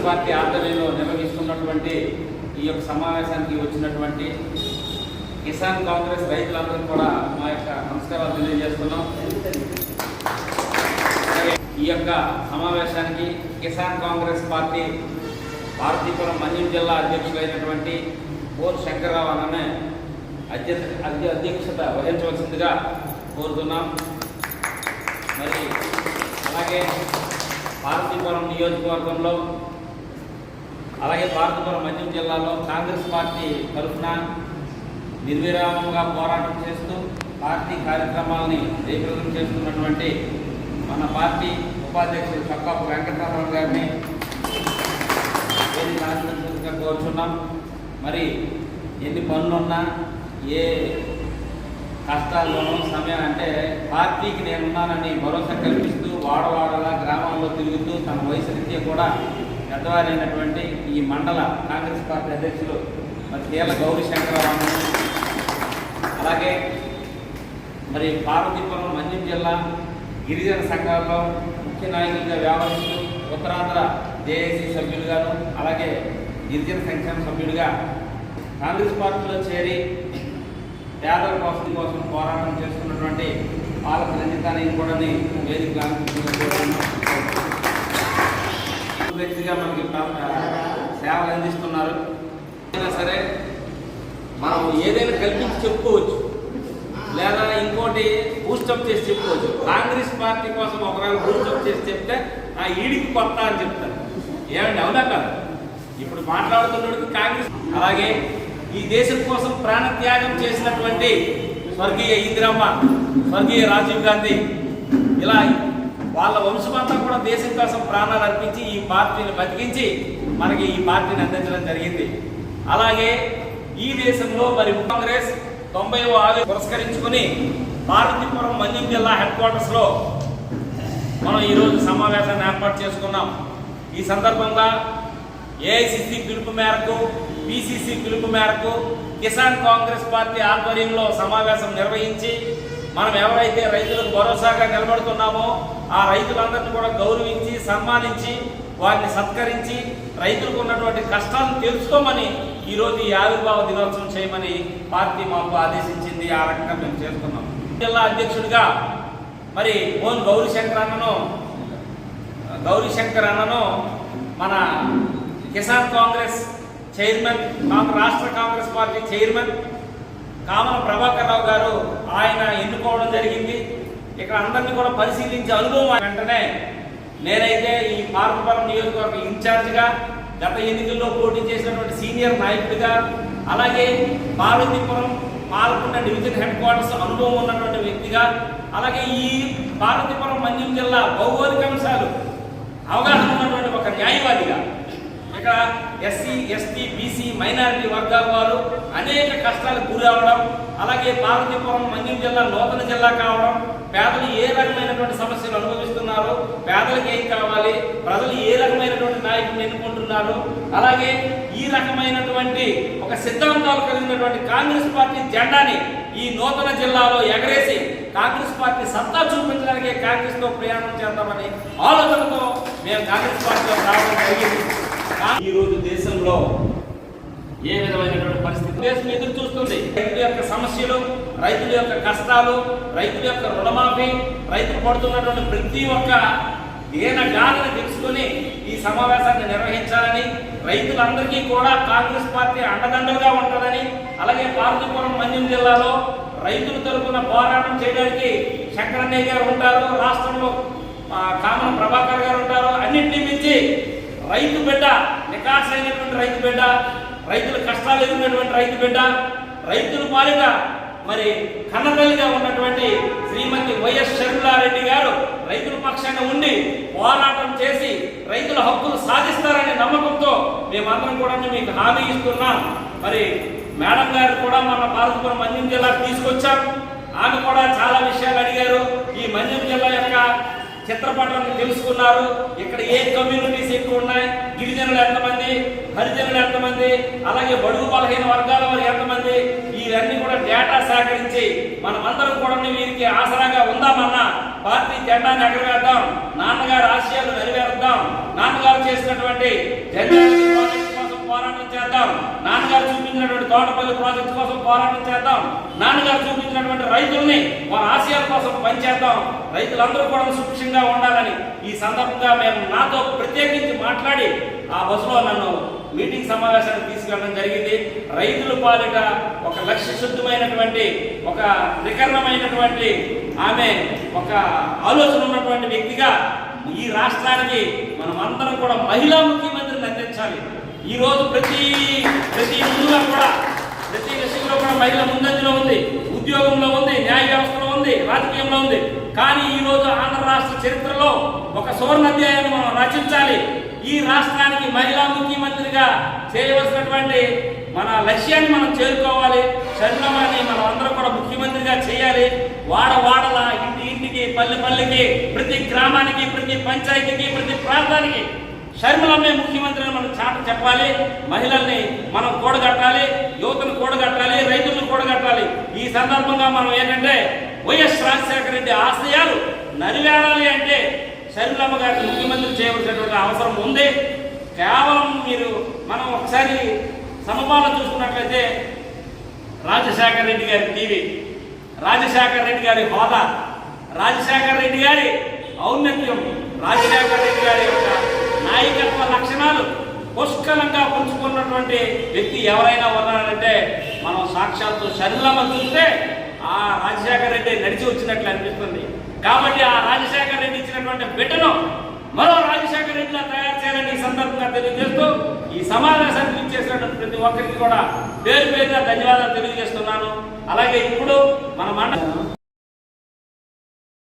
Party ఆధ్వర్యంలో నిర్వహిస్తున్నటువంటి ఈ యొక్క సమావేశానికి వచ్చినటువంటి కిసాన్ కాంగ్రెస్ రైతులందరికీ కూడా మా యొక్క నమస్కారాలు తెలియజేస్తున్నాం. ఈ యొక్క సమావేశానికి కిసాన్ కాంగ్రెస్ పార్టీ పార్వతీపురం మన్యం జిల్లా అధ్యక్షులైనటువంటి పోర్ శంకర్రావు అన్ననే అధ్యక్షత వహించవలసిందిగా కోరుతున్నాం. మరి అలాగే పార్వతీపురం నియోజకవర్గంలో అలాగే పార్వతీపురం మన్యం జిల్లాలో కాంగ్రెస్ పార్టీ తరఫున నిర్విరామంగా పోరాటం చేస్తూ పార్టీ కార్యక్రమాలని జయప్రదం చేస్తున్నటువంటి మన పార్టీ ఉపాధ్యక్షుడు చొక్కాపు వెంకటరామరావు గారిని ఆశీర్వదించగా కోరుచున్నాం. మరి ఎన్ని పనులున్నా ఏ కష్టాల్లోనూ సమయం అంటే పార్టీకి నేనున్నానని భరోసా కల్పిస్తూ వాడవాడలా గ్రామాల్లో తిరుగుతూ తన వయసు రీత్యా కూడా పెద్దవారైనటువంటి ఈ మండల కాంగ్రెస్ పార్టీ అధ్యక్షులు మరి కేల గౌరీ శంకరరావు, అలాగే మరి పార్వతీపురం మన్యం జిల్లా గిరిజన సంఘాల్లో ముఖ్య నాయకులుగా వ్యవహరిస్తూ ఉత్తరాంధ్ర జేఏసీ సభ్యులుగాను అలాగే గిరిజన సంక్షేమ సభ్యుడిగా కాంగ్రెస్ పార్టీలో చేరి పేదల కోసం పోరాటం చేస్తున్నటువంటి పాలక రంజితాన్ని కూడా వేదిక వ్యక్తిగా మనకి సేవలు అందిస్తున్నారు. అయినా సరే మనం ఏదైనా కల్పించి చెప్పుకోవచ్చు, లేదా ఇంకోటి బూస్టప్ చేసి చెప్పుకోవచ్చు. కాంగ్రెస్ పార్టీ కోసం ఒకవేళ బూస్టప్ చేసి చెప్తే ఆ ఈడికి కొత్త అని చెప్తారు. ఏమండి, అవునా కాదు? ఇప్పుడు మాట్లాడుతున్నప్పుడు కాంగ్రెస్ అలాగే ఈ దేశం కోసం ప్రాణత్యాగం చేసినటువంటి స్వర్గీయ ఇందిరమ్మ, స్వర్గీయ రాజీవ్ గాంధీ, ఇలా వాళ్ళ వంశమంతా కూడా దేశం కోసం ప్రాణాలు అర్పించి ఈ పార్టీని బతికించి మనకి ఈ పార్టీని అందించడం జరిగింది. అలాగే ఈ దేశంలో మరి కాంగ్రెస్ 90వ ఆవిర్భావం పురస్కరించుకుని పార్వతీపురం మన్యం జిల్లా హెడ్ క్వార్టర్స్లో మనం ఈరోజు సమావేశాన్ని ఏర్పాటు చేసుకున్నాం. ఈ సందర్భంగా ఏఐసిసి పిలుపు మేరకు, పిసిసి పిలుపు మేరకు కిసాన్ కాంగ్రెస్ పార్టీ ఆధ్వర్యంలో సమావేశం నిర్వహించి మనం ఎవరైతే రైతులకు భరోసాగా నిలబడుతున్నామో ఆ రైతులందరినీ కూడా గౌరవించి సన్మానించి వారిని సత్కరించి రైతులకు ఉన్నటువంటి కష్టాలను తెలుసుకోమని ఈరోజు ఈ ఆవిర్భావ దినోత్సవం చేయమని పార్టీ మాకు ఆదేశించింది. ఆ రకంగా మేము చేస్తున్నాం. జిల్లా అధ్యక్షుడిగా మరి మోన్ గౌరీ శంకర్ అన్నను మన కిసాన్ కాంగ్రెస్ చైర్మన్, రాష్ట్ర కాంగ్రెస్ పార్టీ చైర్మన్ కామన ప్రభాకర్ రావు గారు ఆయన ఎన్నుకోవడం జరిగింది. ఇక్కడ అందరినీ కూడా పరిశీలించే అనుభవం వెంటనే నేనైతే ఈ పార్వతీపురం నియోజకవర్గ ఇన్ఛార్జిగా, గత ఎన్నికల్లో పోటీ చేసినటువంటి సీనియర్ నాయకుడిగా, అలాగే పార్వతీపురం పాల్గొన్న డివిజన్ హెడ్ క్వార్టర్స్ అనుభవం ఉన్నటువంటి వ్యక్తిగా, అలాగే ఈ పార్వతీపురం మన్యం జిల్లా భౌగోళిక అంశాలు అవగాహన ఉన్నటువంటి ఒక న్యాయవాదిగా, ఇక్కడ ఎస్సీ, ఎస్టీ, బీసీ, మైనారిటీ వర్గాల వారు అనేక కష్టాలకు గురి అవడం, అలాగే పార్వతీపురం మన్యం జిల్లా నూతన జిల్లా కావడం, పేదలు ఏ రకమైనటువంటి సమస్యలు అనుభవిస్తున్నారు, పేదలకు ఏం కావాలి, ప్రజలు ఏ రకమైనటువంటి నాయకులు ఎన్నుకుంటున్నారు, అలాగే ఈ రకమైనటువంటి ఒక సిద్ధాంతాలు కలిగినటువంటి కాంగ్రెస్ పార్టీ జెండాని ఈ నూతన జిల్లాలో ఎగరేసి కాంగ్రెస్ పార్టీ సత్తా చూపించడానికి కాంగ్రెస్తో ప్రయాణం చేద్దామని ఆలోచనతో మేము కాంగ్రెస్ పార్టీలో రావడం జరిగింది. ఈరోజు దేశంలో ఏ విధమైనటువంటి పరిస్థితి దేశం ఎదురు చూస్తుంది. రైతుల యొక్క సమస్యలు, రైతుల యొక్క కష్టాలు, రైతుల యొక్క రుణమాఫీ, రైతులు పడుతున్నటువంటి ప్రతి ఒక్క గాథను తెలుసుకుని ఈ సమావేశాన్ని నిర్వహించాలని, రైతులందరికీ కూడా కాంగ్రెస్ పార్టీ అండదండలుగా ఉంటుందని, అలాగే పార్వతీపురం మన్యం జిల్లాలో రైతుల తరపున పోరాటం చేయడానికి శంకరన్నయ్య గారు ఉంటారు, రాష్ట్రంలో కామన ప్రభాకర్ గారు ఉంటారు. అన్నింటినీ మించి రైతు బిడ్డ, నికాసైనటువంటి రైతు బిడ్డ, రైతుల కష్టాలు ఎదుర్కొన్నటువంటి రైతు బిడ్డ, రైతుల పాలిట మరి కన్నతల్లిగా ఉన్నటువంటి శ్రీమతి వైఎస్ షర్మిలారెడ్డి గారు రైతుల పక్షాన ఉండి పోరాటం చేసి రైతుల హక్కులు సాధిస్తారనే నమ్మకంతో మేమందరం కూడా మీకు హామీ ఇస్తున్నాం. మరి మేడం గారు కూడా మన పార్వతీపురం మన్యం జిల్లాకు తీసుకొచ్చారు. ఆమె కూడా చాలా విషయాలు అడిగారు. ఈ మన్యం జిల్లా యొక్క చిత్రపటాన్ని తెలుసుకున్నారు. ఇక్కడ ఏ కమ్యూనిటీస్ ఎక్కువ ఉన్నాయి, గిరిజనులు ఎంతమంది, హరిజనులు ఎంతమంది, అలాగే బడుగు బలహీన వర్గాల వారు ఎంతమంది, ఇవన్నీ కూడా డేటా సేకరించి మనమందరం కూడా వీరికి ఆసరాగా ఉందామన్నా పార్టీ జెండాను ఎగరవేద్దాం, నాన్నగారి ఆశయాలు నెరవేరుద్దాం, నాన్నగారు చేసినటువంటి ప్రాజెక్ట్ కోసం పోరాటం చేద్దాం, నాన్నగారు చూపించినటువంటి తోటపల్లి ప్రాజెక్ట్ కోసం పోరాటం చేద్దాం, నాన్నగారు చూపించినటువంటి రైతుల్ని వారి ఆశయాల కోసం పనిచేద్దాం, రైతులందరూ కూడా సుభిక్షంగా ఉండాలని ఈ సందర్భంగా మేము నాతో ప్రత్యేకించి మాట్లాడి ఆ బస్సులో నన్ను మీటింగ్ సమావేశానికి తీసుకెళ్ళడం జరిగింది. రైతుల పాలిట ఒక లక్ష్య శుద్ధమైనటువంటి, ఒక త్రికరణమైనటువంటి ఆమె ఒక ఆలోచన ఉన్నటువంటి వ్యక్తిగా ఈ రాష్ట్రానికి మనం అందరం కూడా మహిళా ముఖ్యమంత్రిని అందించాలి. ఈ రోజు ప్రతి ముందుగా కూడా ప్రతి విషయంలో కూడా మహిళ ముందంజలో ఉంది, ఉద్యోగంలో ఉంది, న్యాయ వ్యవస్థలో ఉంది, రాజకీయంలో ఉంది. కానీ ఈ రోజు ఆంధ్ర రాష్ట్ర చరిత్రలో ఒక సువర్ణ అధ్యాయాన్ని మనం రచించాలి. ఈ రాష్ట్రానికి మహిళా ముఖ్యమంత్రిగా చేయవలసినటువంటి మన లక్ష్యాన్ని మనం చేరుకోవాలి. షర్మిలమ్మని మనం అందరం కూడా ముఖ్యమంత్రిగా చేయాలి. వాడల ఇంటికి పల్లెకి ప్రతి గ్రామానికి ప్రతి పంచాయతీకి ప్రతి ప్రాంతానికి షర్మిలమ్మే ముఖ్యమంత్రిని మనం చాట చెప్పాలి. మహిళల్ని మనం కూడగట్టాలి, యువతను కూడగట్టాలి, రైతులను కూడగట్టాలి. ఈ సందర్భంగా మనం ఏంటంటే వైఎస్ రాజశేఖర రెడ్డి ఆశయాలు నెరవేరాలి అంటే షర్మిలమ్మ గారిని ముఖ్యమంత్రి చేయవలసినటువంటి అవసరం ఉంది. కేవలం మనం ఒకసారి సమపాలన చూసుకున్నట్లయితే రాజశేఖర రెడ్డి గారి టీవీ, రాజశేఖర రెడ్డి గారి హోదా, రాజశేఖర రెడ్డి గారి ఔన్నత్యం, రాజశేఖర రెడ్డి గారి యొక్క నాయకత్వ లక్షణాలు పుష్కలంగా పంచుకున్నటువంటి వ్యక్తి ఎవరైనా ఉన్నారంటే మనం సాక్షాత్తు షర్మిలమ్మ చూస్తే ఆ రాజశేఖర రెడ్డి నడిచి వచ్చినట్లు అనిపిస్తుంది. కాబట్టి ఆ రాజశేఖర రెడ్డి ఇచ్చినటువంటి బిడ్డను మరో రాజశేఖర రెడ్డిలా తయారు చేయాలని ఈ సందర్భంగా తెలియజేస్తూ ఈ సమావేశానికి ఇచ్చేసినటువంటి ప్రతి ఒక్కరికి కూడా పేరు పేరుగా ధన్యవాదాలు తెలియజేస్తున్నాను. అలాగే ఇప్పుడు మన